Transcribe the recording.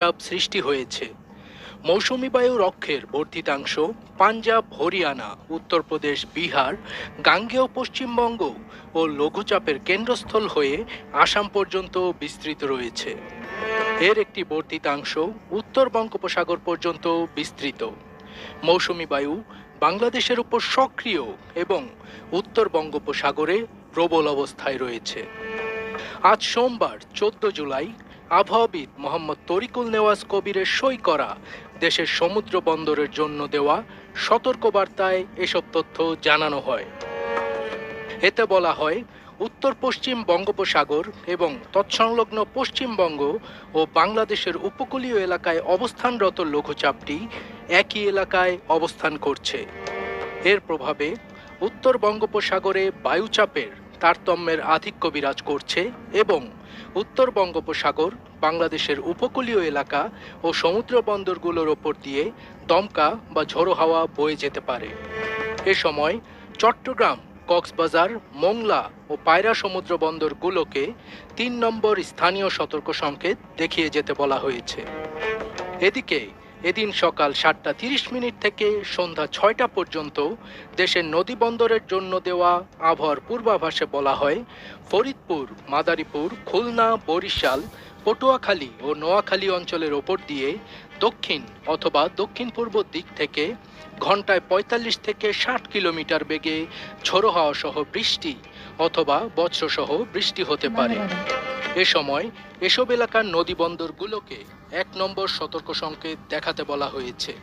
লঘুচাপ সৃষ্টি হয়েছে। মৌসুমী বায়ু অক্ষের বর্ধিতাংশ পাঞ্জাব, হরিয়ানা, উত্তরপ্রদেশ, বিহার, গাঙ্গেয় পশ্চিমবঙ্গ ও লঘুচাপের কেন্দ্রস্থল হয়ে আসাম পর্যন্ত বিস্তৃত রয়েছে। এর একটি বর্ধিতাংশ উত্তর বঙ্গোপসাগর পর্যন্ত বিস্তৃত। মৌসুমী বায়ু বাংলাদেশের উপর সক্রিয় এবং উত্তর বঙ্গোপসাগরে প্রবল অবস্থায় রয়েছে। আজ সোমবার 14 জুলাই আবহাওয়াবিদ মোহাম্মদ তরিকুল নেওয়াজ কবিরের সই করা দেশের সমুদ্র বন্দরের জন্য দেওয়া সতর্কবার্তায় এসব তথ্য জানানো হয়। এতে বলা হয়, উত্তর পশ্চিম বঙ্গোপসাগর এবং তৎসংলগ্ন পশ্চিমবঙ্গ ও বাংলাদেশের উপকূলীয় এলাকায় অবস্থানরত লঘুচাপটি একই এলাকায় অবস্থান করছে। এর প্রভাবে উত্তর বঙ্গোপসাগরে বায়ুচাপের তারতম্যের আধিক্য বিরাজ করছে এবং উত্তর বঙ্গোপসাগর, বাংলাদেশের উপকূলীয় এলাকা ও সমুদ্র বন্দরগুলোর ওপর দিয়ে দমকা বা ঝোড়ো হাওয়া বয়ে যেতে পারে। এ সময় চট্টগ্রাম, কক্সবাজার, মোংলা ও পায়রা সমুদ্র বন্দরগুলোকে 3 নম্বর স্থানীয় সতর্ক সংকেত দেখিয়ে যেতে বলা হয়েছে। এদিকে এদিন সকাল 7:30 থেকে সন্ধ্যা 6টা পর্যন্ত দেশের নদী বন্দরের জন্য দেওয়া আবহাওয়ার পূর্বাভাসে বলা হয়, ফরিদপুর, মাদারীপুর, খুলনা, বরিশাল, পটুয়াখালী ও নোয়াখালী অঞ্চলের ওপর দিয়ে দক্ষিণ অথবা দক্ষিণ পূর্ব দিক থেকে ঘন্টায় 45 থেকে 60 কিলোমিটার বেগে ঝোড়ো হাওয়া সহ বৃষ্টি অথবা বজ্রসহ বৃষ্টি হতে পারে। এ সময় এসব এলাকার নদী বন্দরগুলোকে 1 নম্বর সতর্ক সংকেত দেখাতে বলা হয়েছে।